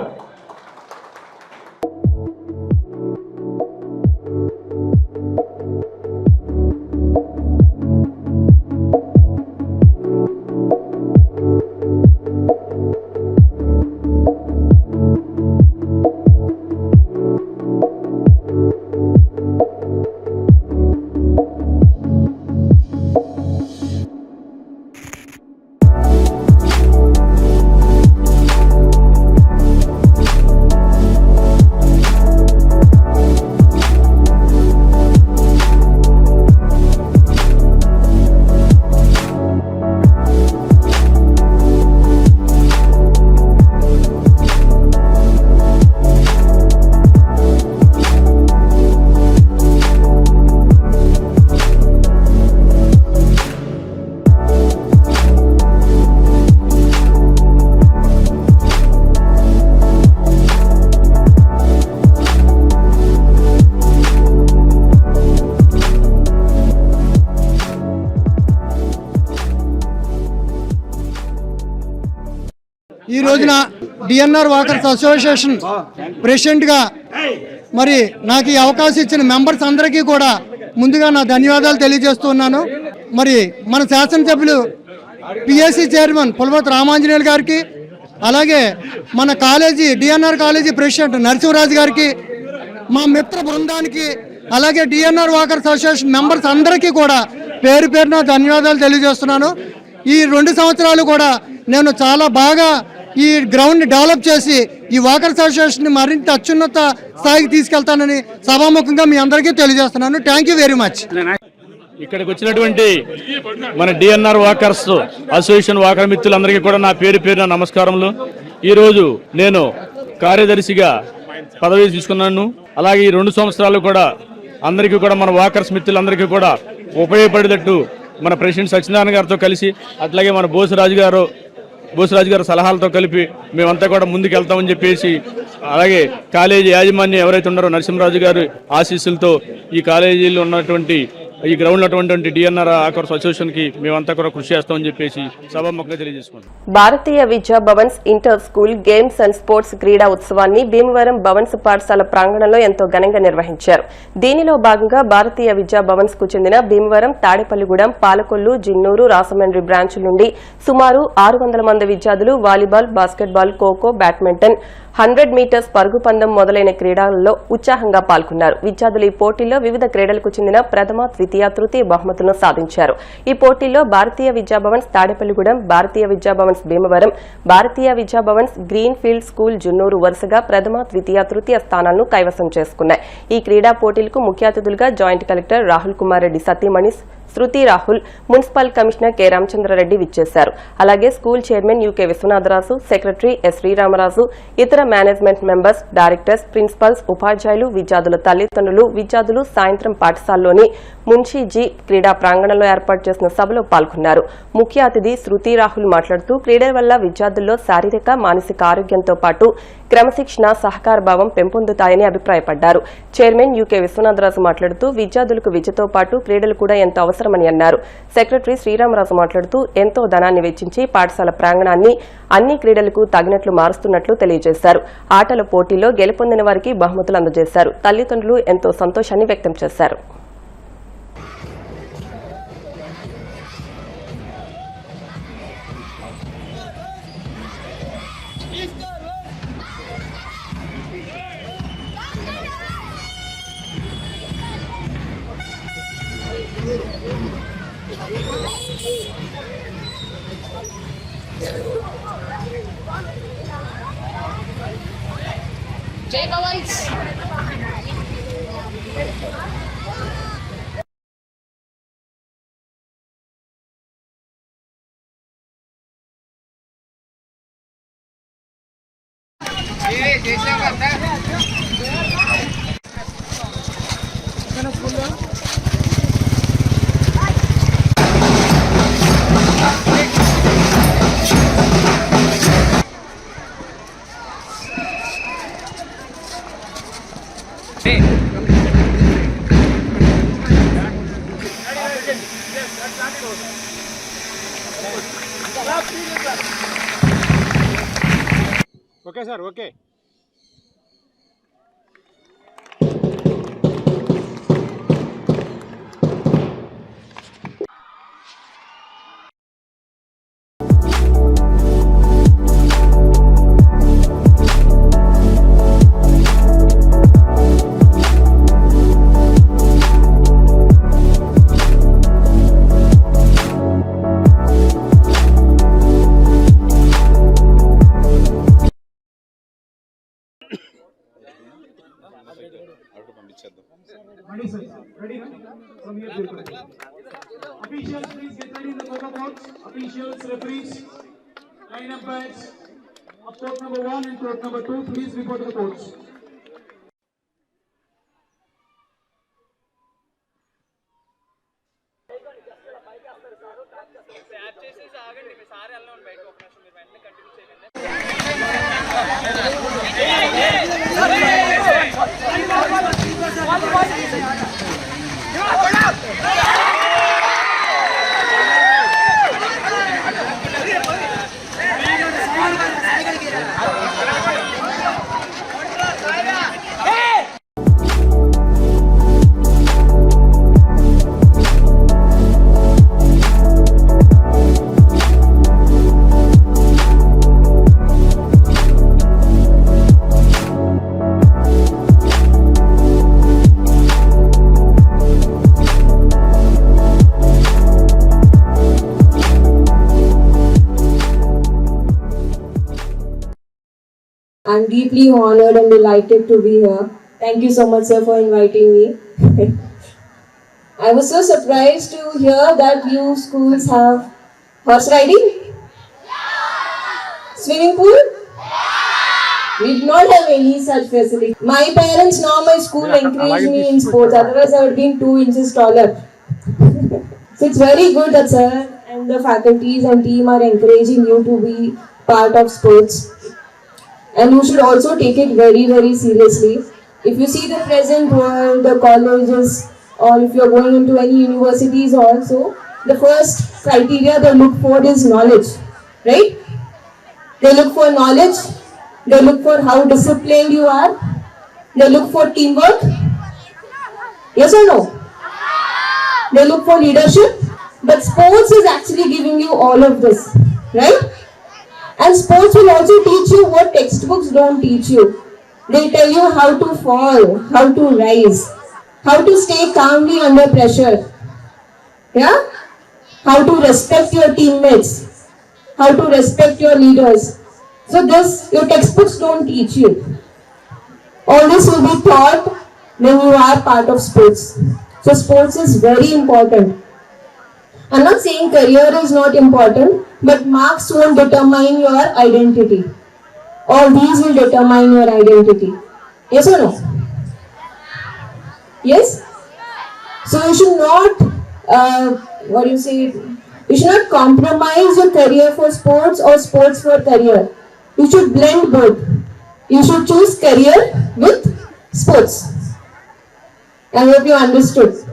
ఈ రోజున డిఎన్ఆర్ వాకర్స్ అసోసియేషన్ ప్రెసిడెంట్గా మరి నాకు ఈ అవకాశం ఇచ్చిన మెంబర్స్ అందరికీ కూడా ముందుగా నా ధన్యవాదాలు తెలియజేస్తున్నాను. మరి మన శాసనసభ్యులు పిఎస్సి చైర్మన్ పులపతి రామాంజనేయులు గారికి, అలాగే మన college DNR college president Narasimharaju గారికి, మా మిత్ర బృందానికి, అలాగే డిఎన్ఆర్ వాకర్స్ అసోసియేషన్ మెంబర్స్ అందరికీ కూడా పేరు పేరున ధన్యవాదాలు తెలియజేస్తున్నాను. ఈ 2 సంవత్సరాలు కూడా నేను చాలా బాగా ఈ గ్రౌండ్ని డెవలప్ చేసి ఈ వాకర్స్ అసోసియేషన్ని మరింత అత్యున్నత స్థాయికి తీసుకెళ్తానని సభాముఖంగా మీ అందరికీ తెలియజేస్తున్నాను. Thank you very much. ఇక్కడికి వచ్చినటువంటి మన డిఎన్ఆర్ వాకర్స్ అసోసియేషన్ వాకర్ మిత్రులందరికీ కూడా నా పేరు పేరున నమస్కారములు. ఈరోజు నేను కార్యదర్శిగా పదవి తీసుకున్నాను. అలాగే ఈ 2 సంవత్సరాలు కూడా అందరికీ కూడా మన వాకర్స్ మిత్రులందరికీ కూడా ఉపయోగపడేటట్టు మన ప్రెసిడెంట్ సత్యనారాయణ గారితో కలిసి, అట్లాగే మన బోసురాజు గారు సలహాలతో కలిపి మేమంతా కూడా ముందుకు వెళ్తామని చెప్పేసి, అలాగే కాలేజీ యాజమాన్యం ఎవరైతే ఉన్నారో నరసింహరాజు గారు ఆశీస్సులతో ఈ కాలేజీలో ఉన్నటువంటి ఈ గ్రౌండ్ ఉన్నటువంటి డిఎన్ఆర్ వాకర్స్ అసోసియేషన్ కి మేమంతా కూడా కృషి చేస్తామని చెప్పేసి సభాముఖంగా తెలియజేసుకుంటాం. భారతీయ విద్యా Bhavan's inter school games and sports క్రీడా ఉత్సవాన్ని భీమవరం భవన్స్ పాఠశాల ప్రాంగణంలో ఎంతో ఘనంగా నిర్వహించారు. దీనిలో భాగంగా భారతీయ విద్యా భవన్స్ కు చెందిన భీమవరం, తాడేపల్లిగూడెం, పాలకొల్లు, జిన్నూరు, రాజమండ్రి బ్రాంచ్ల నుండి సుమారు 600 మంది విద్యార్థులు volleyball, basketball, kho kho, badminton, 100 metres పరుగు పందెం మొదలైన క్రీడల్లో ఉత్సాహంగా పాల్గొన్నారు. విద్యార్థులు ఈ పోటీల్లో వివిధ క్రీడలకు చెందిన ప్రథమ, ద్వితీయ, తృతీయ బహుమతులను సాధించారు. ఈ పోటీల్లో భారతీయ విద్యాభవన్స్ తాడేపల్లిగూడెం, భారతీయ విద్యాభవన్స్ భీమవరం, భారతీయ Vidya Bhavans green field school Junnuru వరుసగా ప్రథమ, ద్వితీయ, తృతీయ స్థానాలను కైవసం చేసుకున్నాయి. ఈ క్రీడా పోటీలకు ముఖ్య అతిథులుగా జాయింట్ కలెక్టర్ రాహుల్ కుమార్ రెడ్డి సతీమణి Shruti Rahul, municipal commissioner K Ramachandrareddy విచ్చేశారు. అలాగే school chairman UK Viswanatharaju, secretary S Sriramaraju, ఇతర మేనేజ్మెంట్ మెంబర్స్, డైరెక్టర్స్, ప్రిన్సిపల్స్, ఉపాధ్యాయులు, విద్యార్థుల తల్లిదండ్రులు, విద్యార్థులు సాయంత్రం పాఠశాలలోని మున్షీజీ క్రీడా ప్రాంగణంలో ఏర్పాటు చేసిన సభలో పాల్గొన్నారు. ముఖ్య అతిథి శృతి రాహుల్ మాట్లాడుతూ క్రీడల వల్ల విద్యార్థుల్లో శారీరక, మానసిక ఆరోగ్యంతో పాటు క్రమశిక్షణ, సహకార భావం పెంపొందుతాయని అభిప్రాయపడ్డారు. చైర్మన్ యుకే విశ్వనాథరాజు మాట్లాడుతూ విద్యార్థులకు విద్యతో పాటు క్రీడలు కూడా ఎంతో అవసరమని అన్నారు. సెక్రటరీ శ్రీరామరాజు మాట్లాడుతూ ఎంతో ధనాన్ని వెచ్చించి పాఠశాల ప్రాంగణాన్ని అన్ని క్రీడలకు తగినట్లు మారుస్తున్నట్లు తెలియజేశారు. ఆటల పోటీలో గెలుపొందిన వారికి బహుమతులు అందజేశారు. తల్లిదండ్రులు ఎంతో సంతోషాన్ని వ్యక్తం చేశారు. జై Bhavan's. Okay sir, okay. Officials, please get ready in the photo box. Officials, referees, line umpires of court number 1 and court number 2, please report to the courts. I'm deeply honored and delighted to be here. Thank you so much, sir, for inviting me. I was so surprised to hear that you schools have horse riding, swimming pool. We did not have any such facility. My parents, now my school encouraged me in sports, otherwise I would have been 2 inches taller. So it's very good that sir and the faculties and team are encouraging you to be part of sports. And you should also take it very, very seriously. If you see the present world, the colleges, or if you're going into any universities also, the first criteria they look for is knowledge, right? They look for knowledge, they look for how disciplined you are, they look for teamwork. Yes or no? They look for leadership. But sports is actually giving you all of this, right? And sports will also teach you what textbooks don't teach you. They tell you how to fall, how to rise, how to stay calmly under pressure. Yeah? How to respect your teammates, how to respect your leaders. So this, your textbooks don't teach you. All this will be taught when you are part of sports. So sports is very important. I'm not saying career is not important, but marks won't determine your identity. All these will determine your identity. Yes or no? Yes? So you should not, you should not compromise your career for sports or sports for career. You should blend both. You should choose career with sports. I hope you understood.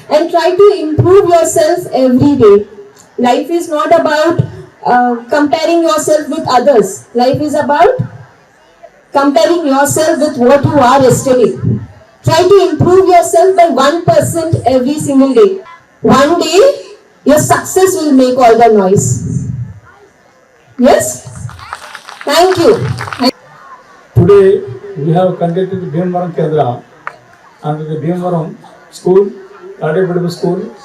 And try to improve yourself every day. Life is not about comparing yourself with others. Life is about comparing yourself with what you are yesterday. Try to improve yourself by 1% every single day. One day, your success will make all the noise. Yes? Thank you. Today, we have conducted the Bhimavaram Kendra and the Bhimavaram School, Tadepudi School,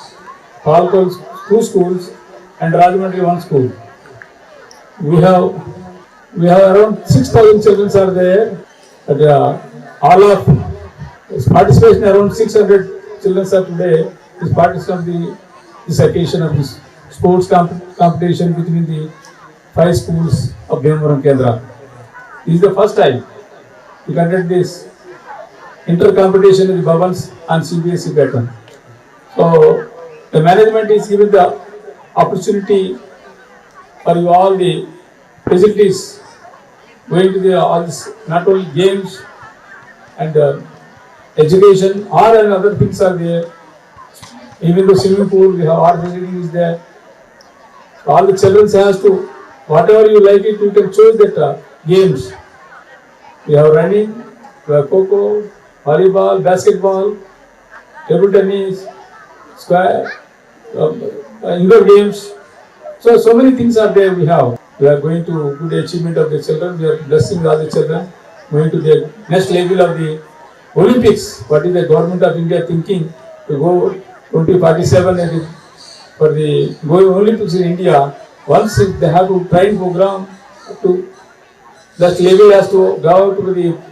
Palkal 2 schools, and Rajahmundry 1 school. We have around 6,000 children are there. But, all of participation around 600 children are today is participation of this occasion of this sports competition between the 5 schools of Bhimavaram Kendra. This is the first time we conduct this inter-competition with Bhavans and CBSE pattern. So the management is given the opportunity for you all the facilities going to all this, not only games and education, all and other things are there. Even the swimming pool, we have art facility is there. All the children has to, whatever you like it, you can choose that games. We have running, we have kho-kho, volleyball, basketball, table tennis, square, indoor games. So many things are there we have. We are going to good achievement of the children. We are blessing all the children, going to the next level of the Olympics. What is the government of India thinking to go 2047 for the going Olympics in India? Once they have to train program to that level has to go out to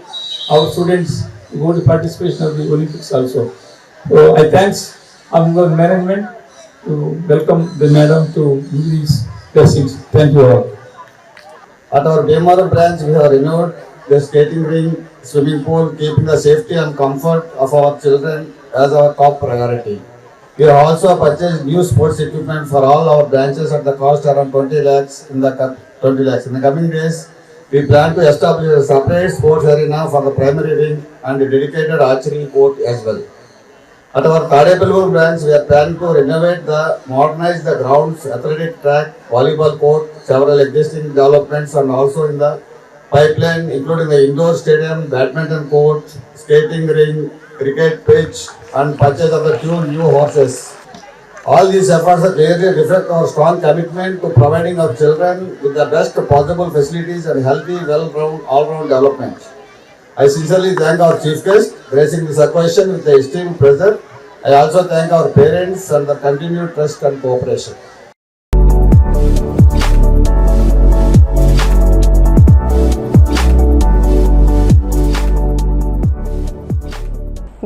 our students to go to participation of the Olympics also. So I thanks our management to welcome the madam to do these blessings. Thank you all. At our Bhimavaram branch, we have renewed the skating ring, swimming pool, keeping the safety and comfort of our children as our top priority. We have also purchased new sports equipment for all our branches at the cost around 20 lakhs in the coming days. We plan to establish a separate sports arena for the primary ring and a dedicated archery court as well. At our Tadepudi branch, we are planning to modernize the grounds, athletic track, volleyball court, several existing developments, and also in the pipeline, including the indoor stadium, badminton court, skating ring, cricket pitch, and purchase of the 2 new horses. All these efforts clearly reflect our strong commitment to providing our children with the best possible facilities and healthy, all-round development. I sincerely thank our chief guest, gracing this occasion with the esteemed present. I also thank our parents and the continued trust and cooperation.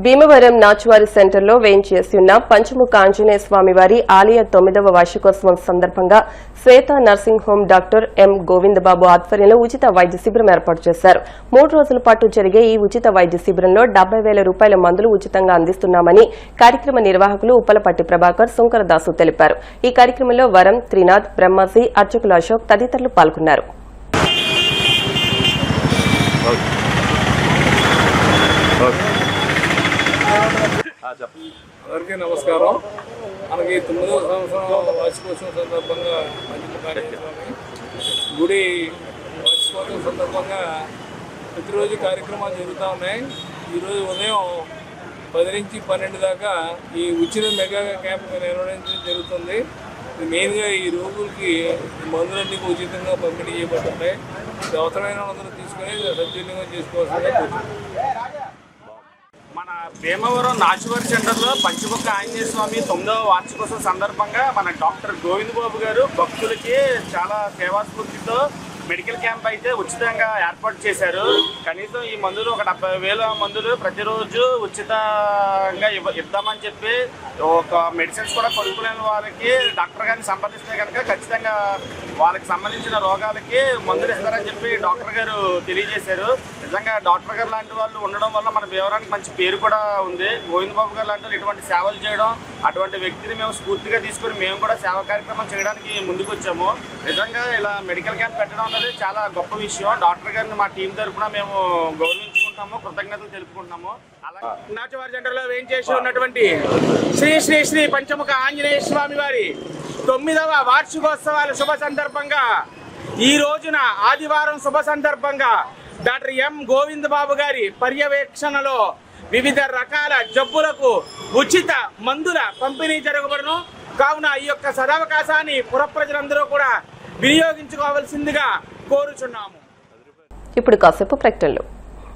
Bhimavaram నాచువారి సెంటర్లో వేయించేసి ఉన్న పంచముఖ ఆంజనేయ స్వామి వారి ఆలయ 9వ వార్షికోత్సవం సందర్భంగా Swetha nursing home doctor M Govindababu ఆధ్వర్యంలో ఉచిత వైద్య శిబిరం ఏర్పాటు చేశారు. 3 రోజుల పాటు జరిగే ఈ ఉచిత వైద్య శిబిరంలో 70,000 రూపాయల మందులు ఉచితంగా అందిస్తున్నామని కార్యక్రమ నిర్వాహకులు ఉప్పలపట్టి ప్రభాకర్, సుంకరదాసు తెలిపారు. ఈ కార్యక్రమంలో వరం, త్రినాథ్, బ్రహ్మశ్రీ, అర్చకులు అశోక్ తదితరులు పాల్గొన్నారు. అందరికీ నమస్కారం. మనకి 9వ సంవత్సరం వార్షికోత్సవం సందర్భంగా పంచముఖ గుడి వార్షికోత్సవం సందర్భంగా ప్రతిరోజు కార్యక్రమాలు జరుగుతూ ఉన్నాయి. ఈరోజు ఉదయం 10 నుంచి 12 దాకా ఈ ఉచిత మెగా క్యాంప్ నిర్వహించడం జరుగుతుంది. మెయిన్గా ఈ రోగులకి మందులన్నీ ఉచితంగా పంపిణీ చేయబడుతున్నాయి. అవసరమైన మందులు తీసుకొని సద్వినియోగం చేసుకోవాల్సిందిగా కోరుతున్నాం. మన భీమవరం నాచువారి సెంటర్లో పంచముఖ ఆంజనేయ స్వామి 9వ వార్షికోత్సవం సందర్భంగా మన డాక్టర్ గోవిందబాబు గారు భక్తులకి చాలా సేవాస్ఫూర్తితో మెడికల్ క్యాంప్ అయితే ఉచితంగా ఏర్పాటు చేశారు. కనీసం ఈ మందులు ఒక 70,000 మందులు ప్రతిరోజు ఉచితంగా ఇద్దామని చెప్పి ఒక మెడిసిన్స్ కూడా కొనుక్కునే వాళ్ళకి డాక్టర్ గారిని సంప్రదిస్తే కనుక ఖచ్చితంగా వాళ్ళకి సంబంధించిన రోగాలకి మందులు ఇస్తారని చెప్పి డాక్టర్ గారు తెలియజేశారు. నిజంగా డాక్టర్ గారు లాంటి వాళ్ళు ఉండడం వల్ల మన భీమవరానికి మంచి పేరు కూడా ఉంది. గోవిందబాబు గారు లాంటి వాళ్ళు ఇటువంటి సేవలు చేయడం, అటువంటి వ్యక్తిని మేము స్ఫూర్తిగా తీసుకొని మేము కూడా సేవా కార్యక్రమం చేయడానికి ముందుకు వచ్చాము. నిజంగా ఇలా మెడికల్ క్యాంప్ పెట్టడం అనేది చాలా గొప్ప విషయం. డాక్టర్ గారిని మా టీం తరఫున మేము గౌరవించుకుంటాము, కృతజ్ఞతలు తెలుపుకుంటున్నాము. అలాగే నాచువారి సెంటర్లో వేయించేసి ఉన్నటువంటి శ్రీ శ్రీ శ్రీ పంచముఖ ఆంజనేయ స్వామి వారి 9వ వార్షికోత్సవాల శుభ సందర్భంగా ఈ రోజున ఆదివారం శుభ సందర్భంగా డాక్టర్ ఎం గోవిందబాబు గారి పర్యవేక్షణలో వివిధ రకాల జబ్బులకు ఉచిత మందుల పంపిణీ జరగబడును. కావున ఈ యొక్క సదవకాశాన్ని పుర ప్రజలందరూ కూడా వినియోగించుకోవాల్సిందిగా కోరుచున్నాము. ఇప్పుడు కాసేపు ప్రకటనలు.